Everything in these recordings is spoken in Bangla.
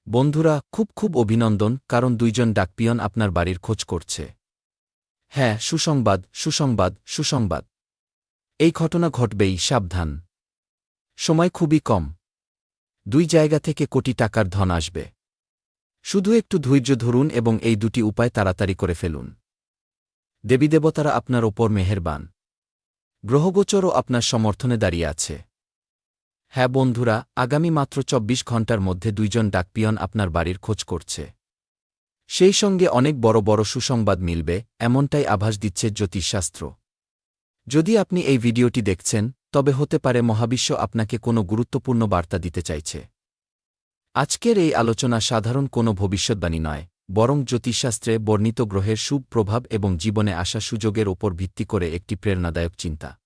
বন্ধুরা, খুব অভিনন্দন, কারণ দুইজন ডাকপিয়ন আপনার বাড়ির খোঁজ করছে। হ্যাঁ, সুসংবাদ, সুসংবাদ, সুসংবাদ। এই ঘটনা ঘটবেই, সাবধান। সময় খুবই কম। দুই জায়গা থেকে কোটি টাকার ধন আসবে। শুধু একটু ধৈর্য ধরুন এবং এই দুটি উপায় তাড়াতাড়ি করে ফেলুন। দেবীদেবতারা আপনার ওপর মেহেরবান। গ্রহগোচরও আপনার সমর্থনে দাঁড়িয়ে আছে। হ্যাঁ বন্ধুরা, আগামী মাত্র ২৪ ঘণ্টার মধ্যে দুইজন ডাকপিয়ন আপনার বাড়ির খোঁজ করছে। সেই সঙ্গে অনেক বড় বড় সুসংবাদ মিলবে, এমনটাই আভাস দিচ্ছে জ্যোতিষশাস্ত্র। যদি আপনি এই ভিডিওটি দেখছেন, তবে হতে পারে মহাবিশ্ব আপনাকে কোনো গুরুত্বপূর্ণ বার্তা দিতে চাইছে। আজকের এই আলোচনা সাধারণ কোনো ভবিষ্যদ্বাণী নয়, বরং জ্যোতিষশাস্ত্রে বর্ণিত গ্রহের শুভ প্রভাব এবং জীবনে আসা সুযোগের ওপর ভিত্তি করে একটি প্রেরণাদায়ক চিন্তা।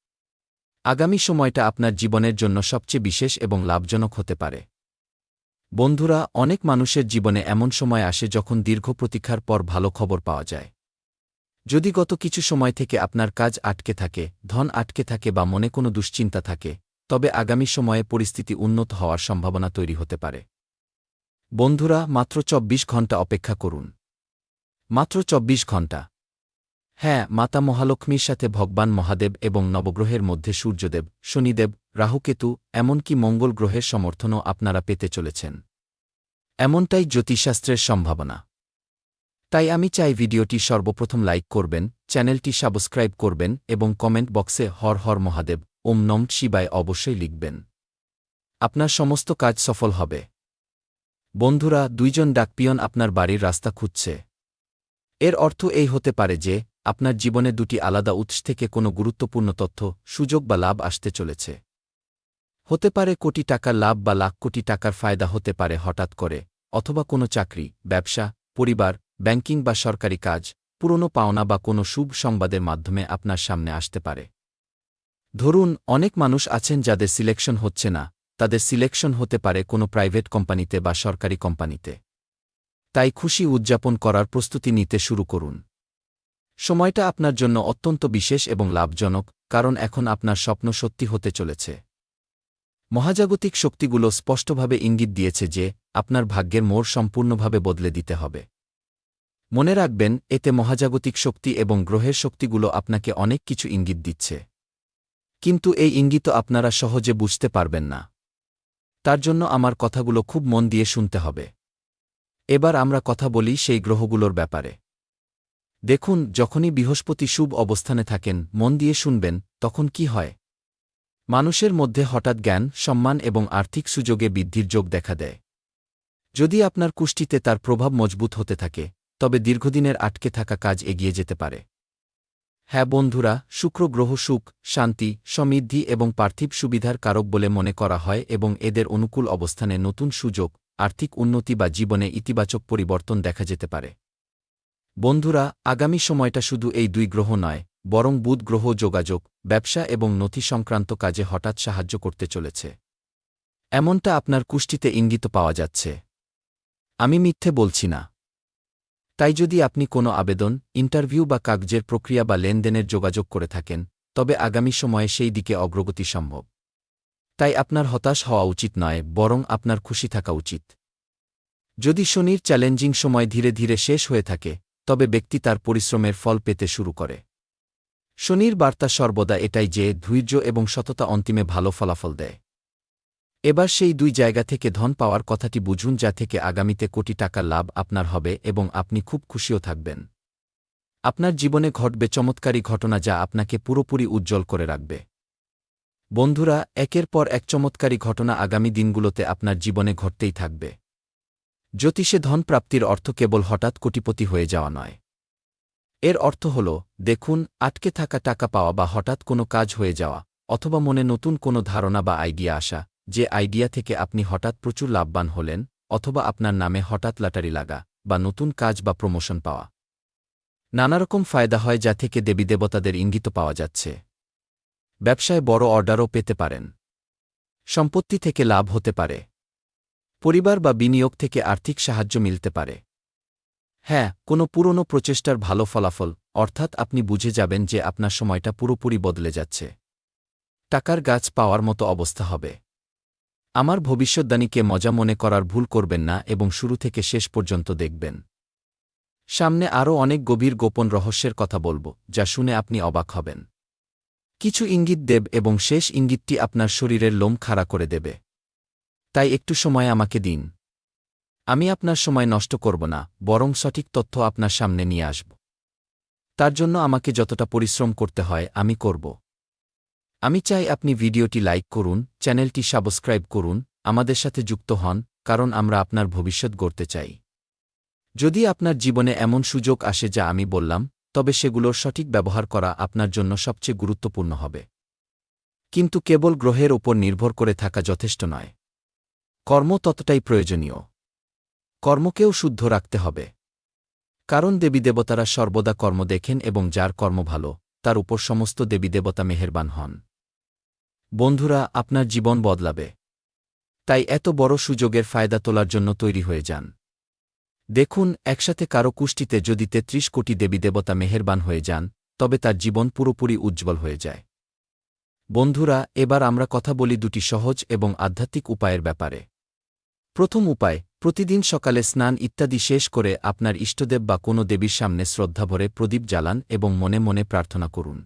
আগামী সময়টা আপনার জীবনের জন্য সবচেয়ে বিশেষ এবং লাভজনক হতে পারে। বন্ধুরা, অনেক মানুষের জীবনে এমন সময় আসে যখন দীর্ঘ প্রতীক্ষার পর ভালো খবর পাওয়া যায়। যদি গত কিছু সময় থেকে আপনার কাজ আটকে থাকে, ধন আটকে থাকে বা মনে কোনো দুশ্চিন্তা থাকে, তবে আগামী সময়ে পরিস্থিতি উন্নত হওয়ার সম্ভাবনা তৈরি হতে পারে। বন্ধুরা, মাত্র ২৪ ঘণ্টা অপেক্ষা করুন। মাত্র ২৪ ঘণ্টা। হ্যাঁ, মাতা মহালক্ষ্মীর সাথে ভগবান মহাদেব এবং নবগ্রহের মধ্যে সূর্যদেব, শনিদেব, রাহুকেতু, এমনকি মঙ্গল গ্রহের সমর্থনও আপনারা পেতে চলেছেন। এমনটাই জ্যোতিষশাস্ত্রের সম্ভাবনা। তাই আমি চাই ভিডিওটি সর্বপ্রথম লাইক করবেন, চ্যানেলটি সাবস্ক্রাইব করবেন এবং কমেন্ট বক্সে হর হর মহাদেব, ওম নমঃ শিবায় অবশ্যই লিখবেন। আপনার সমস্ত কাজ সফল হবে। বন্ধুরা, দুইজন ডাকপিয়ন আপনার বাড়ির রাস্তা খুঁজছে। এর অর্থ এই হতে পারে যে, আপনার জীবনে দুটি আলাদা উৎস থেকে কোনো গুরুত্বপূর্ণ তথ্য, সুযোগ বা লাভ আসতে চলেছে। হতে পারে কোটি টাকার লাভ বা লাখ কোটি টাকার ফায়দা, হতে পারে হঠাৎ করে, অথবা কোনো চাকরি, ব্যবসা, পরিবার, ব্যাংকিং বা সরকারি কাজ, পুরনো পাওনা বা কোনো শুভ সংবাদের মাধ্যমে আপনার সামনে আসতে পারে। ধরুন, অনেক মানুষ আছেন যাদের সিলেকশন হচ্ছে না, তাদের সিলেকশন হতে পারে কোনো প্রাইভেট কোম্পানিতে বা সরকারি কোম্পানিতে। তাই খুশি উদযাপন করার প্রস্তুতি নিতে শুরু করুন। সময়টা আপনার জন্য অত্যন্ত বিশেষ এবং লাভজনক, কারণ এখন আপনার স্বপ্ন সত্যি হতে চলেছে। মহাজাগতিক শক্তিগুলো স্পষ্টভাবে ইঙ্গিত দিয়েছে যে, আপনার ভাগ্যের মোড় সম্পূর্ণভাবে বদলে দিতে হবে। মনে রাখবেন, এতে মহাজাগতিক শক্তি এবং গ্রহের শক্তিগুলো আপনাকে অনেক কিছু ইঙ্গিত দিচ্ছে। কিন্তু এই ইঙ্গিত আপনারা সহজে বুঝতে পারবেন না। তার জন্য আমার কথাগুলো খুব মন দিয়ে শুনতে হবে। এবার আমরা কথা বলি সেই গ্রহগুলোর ব্যাপারে। দেখুন, যখনই বৃহস্পতি শুভ অবস্থানে থাকেন, মন দিয়ে শুনবেন, তখন কি হয়? মানুষের মধ্যে হঠাৎ জ্ঞান, সম্মান এবং আর্থিক সুযোগে বৃদ্ধির যোগ দেখা দেয়। যদি আপনার কুষ্টিতে তার প্রভাব মজবুত হতে থাকে, তবে দীর্ঘদিনের আটকে থাকা কাজ এগিয়ে যেতে পারে। হ্যাঁ বন্ধুরা, শুক্র গ্রহ সুখ, শান্তি, সমৃদ্ধি এবং পার্থিব সুবিধার কারক বলে মনে করা হয় এবং এদের অনুকূল অবস্থানে নতুন সুযোগ, আর্থিক উন্নতি বা জীবনে ইতিবাচক পরিবর্তন দেখা যেতে পারে। বন্ধুরা, আগামী সময়টা শুধু এই দুই গ্রহ নয়, বরং বুধ গ্রহ যোগাযোগ, ব্যবসা এবং নথি সংক্রান্ত কাজে হঠাৎ সাহায্য করতে চলেছে। এমনটা আপনার কুষ্টিতে ইঙ্গিত পাওয়া যাচ্ছে। আমি মিথ্যে বলছি না। তাই যদি আপনি কোনো আবেদন, ইন্টারভিউ বা কাগজের প্রক্রিয়া বা লেনদেনের যোগাযোগ করে থাকেন, তবে আগামী সময়ে সেই দিকে অগ্রগতি সম্ভব। তাই আপনার হতাশ হওয়া উচিত নয়, বরং আপনার খুশি থাকা উচিত। যদি শনির চ্যালেঞ্জিং সময় ধীরে ধীরে শেষ হয়ে থাকে, তবে ব্যক্তি তার পরিশ্রমের ফল পেতে শুরু করে। শনির বার্তা সর্বদা এটাই যে, ধৈর্য এবং সততা অন্তিমে ভালো ফলাফল দেয়। এবার সেই দুই জায়গা থেকে ধন পাওয়ার কথাটি বুঝুন, যা থেকে আগামীতে কোটি টাকার লাভ আপনার হবে এবং আপনি খুব খুশিও থাকবেন। আপনার জীবনে ঘটবে চমৎকারী ঘটনা, যা আপনাকে পুরোপুরি উজ্জ্বল করে রাখবে। বন্ধুরা, একের পর এক চমৎকারী ঘটনা আগামী দিনগুলোতে আপনার জীবনে ঘটতেই থাকবে। জ্যোতিষে ধন প্রাপ্তির অর্থ কেবল হঠাৎ কোটিপতি হয়ে যাওয়া নয়। এর অর্থ হল, দেখুন, আটকে থাকা টাকা পাওয়া বা হঠাৎ কোনো কাজ হয়ে যাওয়া, অথবা মনে নতুন কোনো ধারণা বা আইডিয়া আসা, যে আইডিয়া থেকে আপনি হঠাৎ প্রচুর লাভবান হলেন, অথবা আপনার নামে হঠাৎ লটারি লাগা, বা নতুন কাজ বা প্রমোশন পাওয়া। নানারকম ফায়দা হয় যা থেকে দেবীদেবতাদের ইঙ্গিত পাওয়া যাচ্ছে। ব্যবসায় বড় অর্ডারও পেতে পারেন। সম্পত্তি থেকে লাভ হতে পারে। পরিবার বা বিনিয়োগ থেকে আর্থিক সাহায্য মিলতে পারে। হ্যাঁ, কোনো পুরনো প্রচেষ্টার ভালো ফলাফল, অর্থাৎ আপনি বুঝে যাবেন যে আপনার সময়টা পুরোপুরি বদলে যাচ্ছে। টাকার গাছ পাওয়ার মতো অবস্থা হবে। আমার ভবিষ্যদ্বাণীকে মজা মনে করার ভুল করবেন না এবং শুরু থেকে শেষ পর্যন্ত দেখবেন। সামনে আরও অনেক গভীর গোপন রহস্যের কথা বলবো, যা শুনে আপনি অবাক হবেন। কিছু ইঙ্গিত দেব এবং শেষ ইঙ্গিতটি আপনার শরীরের লোম খাড়া করে দেবে। তাই একটু সময় আমাকে দিন। আমি আপনার সময় নষ্ট করব না, বরং সঠিক তথ্য আপনার সামনে নিয়ে আসব। তার জন্য আমাকে যতটা পরিশ্রম করতে হয় আমি করব। আমি চাই আপনি ভিডিওটি লাইক করুন, চ্যানেলটি সাবস্ক্রাইব করুন, আমাদের সাথে যুক্ত হন, কারণ আমরা আপনার ভবিষ্যৎ গড়তে চাই। যদি আপনার জীবনে এমন সুযোগ আসে যা আমি বললাম, তবে সেগুলোর সঠিক ব্যবহার করা আপনার জন্য সবচেয়ে গুরুত্বপূর্ণ হবে। কিন্তু কেবল গ্রহের ওপর নির্ভর করে থাকা যথেষ্ট নয়। কর্ম ততটাই প্রয়োজনীয়। কর্মকেও শুদ্ধ রাখতে হবে। কারণ দেবীদেবতারা সর্বদা কর্ম দেখেন এবং যার কর্ম ভালো, তার উপর সমস্ত দেবীদেবতা মেহেরবান হন। বন্ধুরা, আপনার জীবন বদলাবে। তাই এত বড় সুযোগের ফায়দা তোলার জন্য তৈরি হয়ে যান। দেখুন, একসাথে কারো কুষ্টিতে যদি ৩৩ কোটি দেবীদেবতা মেহেরবান হয়ে যান, তবে তার জীবন পুরোপুরি উজ্জ্বল হয়ে যায়। বন্ধুরা, এবার আমরা কথা বলি দুটি সহজ এবং আধ্যাত্মিক উপায়ের ব্যাপারে। প্রথম উপায়, প্রতিদিন সকালে স্নান ইত্যাদি শেষ করে আপনার ইষ্টদেব বা কোনো দেবীর সামনে শ্রদ্ধাভরে প্রদীপ জ্বালান এবং মনে মনে প্রার্থনা করুন।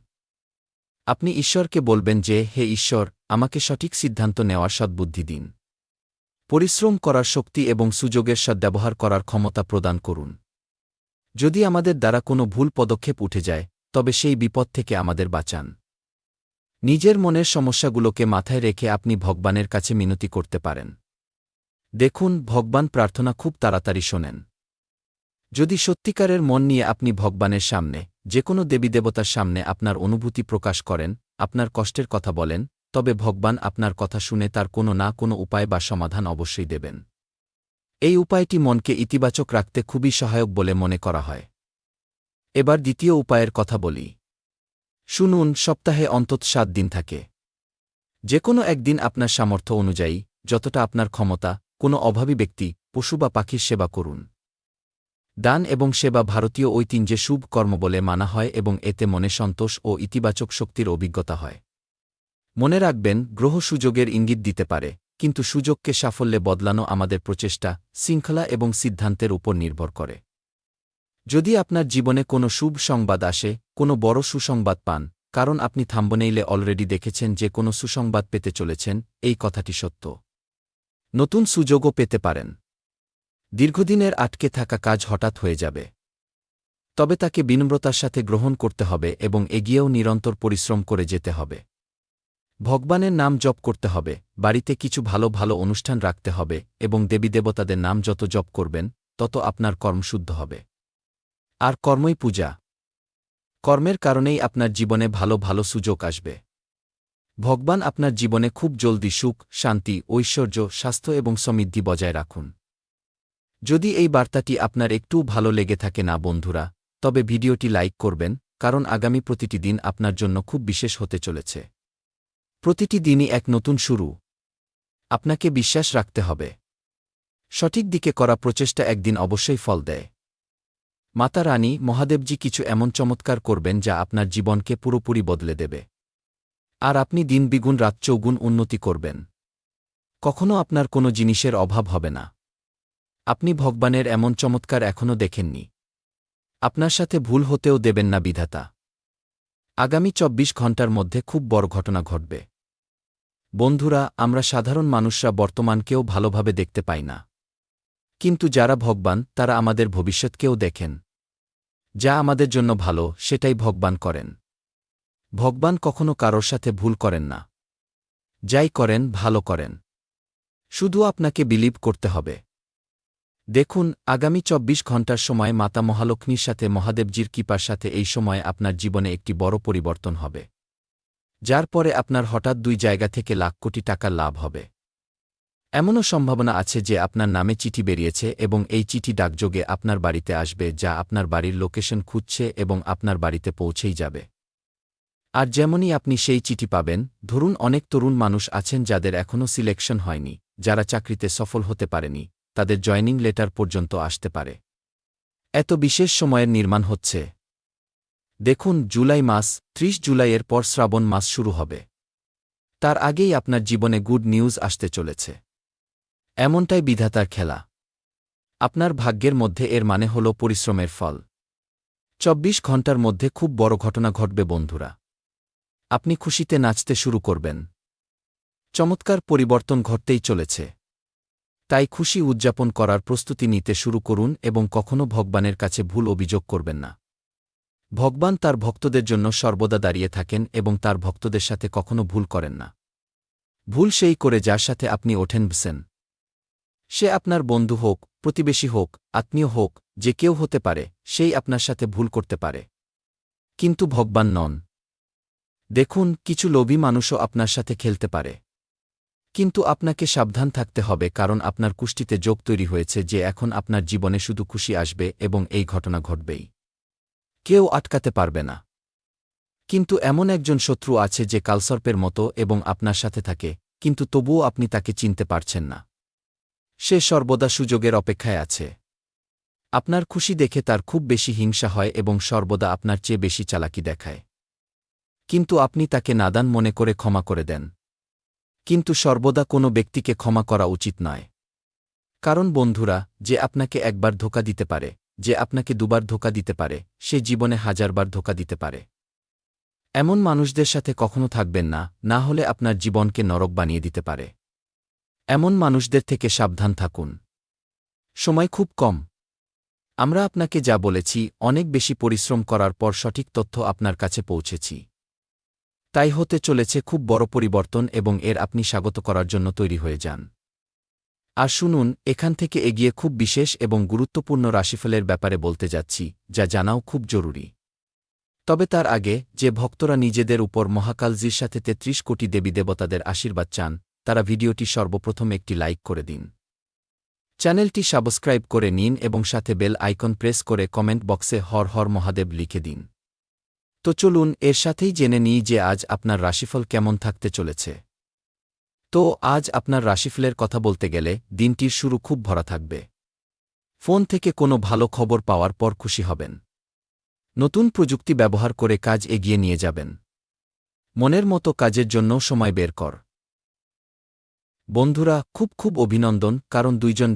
আপনি ঈশ্বরকে বলবেন যে, হে ঈশ্বর, আমাকে সঠিক সিদ্ধান্ত নেওয়ার সদ্বুদ্ধি দিন। পরিশ্রম করার শক্তি এবং সুযোগের সদ্ব্যবহার করার ক্ষমতা প্রদান করুন। যদি আমাদের দ্বারা কোনো ভুল পদক্ষেপ উঠে যায়, তবে সেই বিপদ থেকে আমাদের বাঁচান। নিজের মনের সমস্যাগুলোকে মাথায় রেখে আপনি ভগবানের কাছে মিনতি করতে পারেন। দেখুন, ভগবান প্রার্থনা খুব তাড়াতাড়ি শোনেন। যদি সত্যিকারের মন নিয়ে আপনি ভগবানের সামনে, যে কোনো দেবীদেবতার সামনে আপনার অনুভূতি প্রকাশ করেন, আপনার কষ্টের কথা বলেন, তবে ভগবান আপনার কথা শুনে তার কোনো না কোনো উপায় বা সমাধান অবশ্যই দেবেন। এই উপায়টি মনকে ইতিবাচক রাখতে খুবই সহায়ক বলে মনে করা হয়। এবার দ্বিতীয় উপায়ের কথা বলি। শুনুন, সপ্তাহে অন্তত ৭ দিন থাকে। যে কোনো একদিন আপনার সামর্থ্য অনুযায়ী, যতটা আপনার ক্ষমতা, কোনো অভাবী ব্যক্তি, পশু বা পাখির সেবা করুন। দান এবং সেবা ভারতীয় ঐতিহ্যে শুভ কর্ম বলে মানা হয় এবং এতে মনে সন্তোষ ও ইতিবাচক শক্তির অভিজ্ঞতা হয়। মনে রাখবেন, গ্রহ সুযোগের ইঙ্গিত দিতে পারে, কিন্তু সুযোগকে সাফল্যে বদলানো আমাদের প্রচেষ্টা, শৃঙ্খলা এবং সিদ্ধান্তের উপর নির্ভর করে। যদি আপনার জীবনে কোনো শুভ সংবাদ আসে, কোনো বড় সুসংবাদ পান, কারণ আপনি থাম্বনেইলে অলরেডি দেখেছেন যে কোনো সুসংবাদ পেতে চলেছেন, এই কথাটি সত্য। নতুন সুযোগও পেতে পারেন। দীর্ঘদিনের আটকে থাকা কাজ হঠাৎ হয়ে যাবে। তবে তাকে বিনম্রতার সাথে গ্রহণ করতে হবে এবং এগিয়েও নিরন্তর পরিশ্রম করে যেতে হবে। ভগবানের নাম জপ করতে হবে, বাড়িতে কিছু ভালো ভালো অনুষ্ঠান রাখতে হবে এবং দেবীদেবতাদের নাম যত জপ করবেন, তত আপনার কর্ম শুদ্ধ হবে। আর কর্মই পূজা। কর্মের কারণেই আপনার জীবনে ভালো ভালো সুযোগ আসবে। ভগবান আপনার জীবনে খুব জলদি সুখ, শান্তি, ঐশ্বর্য, স্বাস্থ্য এবং সমৃদ্ধি বজায় রাখুন। যদি এই বার্তাটি আপনার একটু ভালো লেগে থাকে না বন্ধুরা, তবে ভিডিওটি লাইক করবেন, কারণ আগামী প্রতিটি দিন আপনার জন্য খুব বিশেষ হতে চলেছে। প্রতিটি দিনই এক নতুন শুরু। আপনাকে বিশ্বাস রাখতে হবে। সঠিক দিকে করা প্রচেষ্টা একদিন অবশ্যই ফল দেয়। মাতা রানী, মহাদেবজি কিছু এমন চমৎকার করবেন যা আপনার জীবনকে পুরোপুরি বদলে দেবে। আর আপনি দিন দ্বিগুণ রাত চৌগুণ উন্নতি করবেন। কখনো আপনার কোনো জিনিসের অভাব হবে না। আপনি ভগবানের এমন চমৎকার এখনও দেখেননি। আপনার সাথে ভুল হতেও দেবেন না বিধাতা। আগামী ২৪ ঘণ্টার মধ্যে খুব বড় ঘটনা ঘটবে। বন্ধুরা, আমরা সাধারণ মানুষরা বর্তমানকেও ভালোভাবে দেখতে পাই না। কিন্তু যারা ভগবান, তারা আমাদের ভবিষ্যৎকেও দেখেন। যা আমাদের জন্য ভালো, সেটাই ভগবান করেন। ভগবান কখনো কারোর সাথে ভুল করেন না। যাই করেন, ভালো করেন। শুধু আপনাকে বিলিভ করতে হবে। দেখুন, আগামী ২৪ ঘণ্টার সময় মাতা মহালক্ষ্মীর সাথে মহাদেবজির কৃপার সাথে এই সময় আপনার জীবনে একটি বড় পরিবর্তন হবে, যার পরে আপনার হঠাৎ ২ জায়গা থেকে লাখ কোটি টাকার লাভ হবে। এমনও সম্ভাবনা আছে যে আপনার নামে চিঠি বেরিয়েছে এবং এই চিঠি ডাকযোগে আপনার বাড়িতে আসবে, যা আপনার বাড়ির লোকেশন খুঁজছে এবং আপনার বাড়িতে পৌঁছেই যাবে। আর যেমনই আপনি সেই চিঠি পাবেন, ধরুন অনেক তরুণ মানুষ আছেন যাদের এখনও সিলেকশন হয়নি, যারা চাকরিতে সফল হতে পারেনি, তাদের জয়নিং লেটার পর্যন্ত আসতে পারে। এত বিশেষ সময়ের নির্মাণ হচ্ছে। দেখুন, জুলাই মাস, ৩০ জুলাইয়ের পর শ্রাবণ মাস শুরু হবে। তার আগেই আপনার জীবনে গুড নিউজ আসতে চলেছে। এমনটাই বিধাতার খেলা। আপনার ভাগ্যের মধ্যে এর মানে হল পরিশ্রমের ফল। ২৪ ঘণ্টার মধ্যে খুব বড় ঘটনা ঘটবে বন্ধুরা। আপনি খুশিতে নাচতে শুরু করবেন। চমৎকার পরিবর্তন ঘটতেই চলেছে। তাই খুশি উদযাপন করার প্রস্তুতি নিতে শুরু করুন এবং কখনও ভগবানের কাছে ভুল অভিযোগ করবেন না। ভগবান তার ভক্তদের জন্য সর্বদা দাঁড়িয়ে থাকেন এবং তার ভক্তদের সাথে কখনো ভুল করেন না। ভুল সেই করে যার সাথে আপনি ওঠেন বসেন। সে আপনার বন্ধু হোক, প্রতিবেশী হোক, আত্মীয় হোক, যে কেউ হতে পারে, সেই আপনার সাথে ভুল করতে পারে। কিন্তু ভগবান নন। দেখুন, কিছু লোভী মানুষও আপনার সাথে খেলতে পারে। কিন্তু আপনাকে সাবধান থাকতে হবে, কারণ আপনার কুষ্টিতে যোগ তৈরি হয়েছে যে এখন আপনার জীবনে শুধু খুশি আসবে এবং এই ঘটনা ঘটবেই। কেউ আটকাতে পারবে না। কিন্তু এমন একজন শত্রু আছে যে কালসর্পের মতো এবং আপনার সাথে থাকে, কিন্তু তবুও আপনি তাকে চিনতে পারছেন না। সে সর্বদা সুযোগের অপেক্ষায় আছে। আপনার খুশি দেখে তার খুব বেশি হিংসা হয় এবং সর্বদা আপনার চেয়ে বেশি চালাকি দেখায়। কিন্তু আপনি তাকে নাদান মনে করে ক্ষমা করে দেন। কিন্তু সর্বদা কোনো ব্যক্তিকে ক্ষমা করা উচিত নয়। কারণ বন্ধুরা, যে আপনাকে একবার ধোঁকা দিতে পারে, যে আপনাকে দুবার ধোঁকা দিতে পারে, সে জীবনে হাজারবার ধোঁকা দিতে পারে। এমন মানুষদের সাথে কখনো থাকবেন না, না হলে আপনার জীবনকে নরক বানিয়ে দিতে পারে। এমন মানুষদের থেকে সাবধান থাকুন। সময় খুব কম। আমরা আপনাকে যা বলেছি, অনেক বেশি পরিশ্রম করার পর সঠিক তথ্য আপনার কাছে পৌঁছেছি। তাই হতে চলেছে খুব বড় পরিবর্তন এবং এর আপনি স্বাগত করার জন্য তৈরি হয়ে যান। আর শুনুন, এখান থেকে এগিয়ে খুব বিশেষ এবং গুরুত্বপূর্ণ রাশিফলের ব্যাপারে বলতে যাচ্ছি, যা জানাও খুব জরুরি। তবে তার আগে, যে ভক্তরা নিজেদের উপর মহাকালজির সাথে ৩৩ কোটি দেবীদেবতাদের আশীর্বাদ চান, তারা ভিডিওটি সর্বপ্রথম একটি লাইক করে দিন। চ্যানেলটি সাবস্ক্রাইব করে নিন এবং সাথে বেল আইকন প্রেস করে কমেন্ট বক্সে হর হর মহাদেব লিখে দিন। তো চলুন, এর সাথেই জেনে নিই যে আজ আপনার রাশিফল কেমন থাকতে চলেছে। তো আজ আপনার রাশিফলের কথা বলতে গেলে, দিনটির শুরু খুব ভরা থাকবে। ফোন থেকে কোনো ভালো খবর পাওয়ার পর খুশি হবেন। নতুন প্রযুক্তি ব্যবহার করে কাজ এগিয়ে নিয়ে যাবেন। মনের মতো কাজের জন্যও সময় বের কর। বন্ধুরা, খুব অভিনন্দন, কারণ দুইজন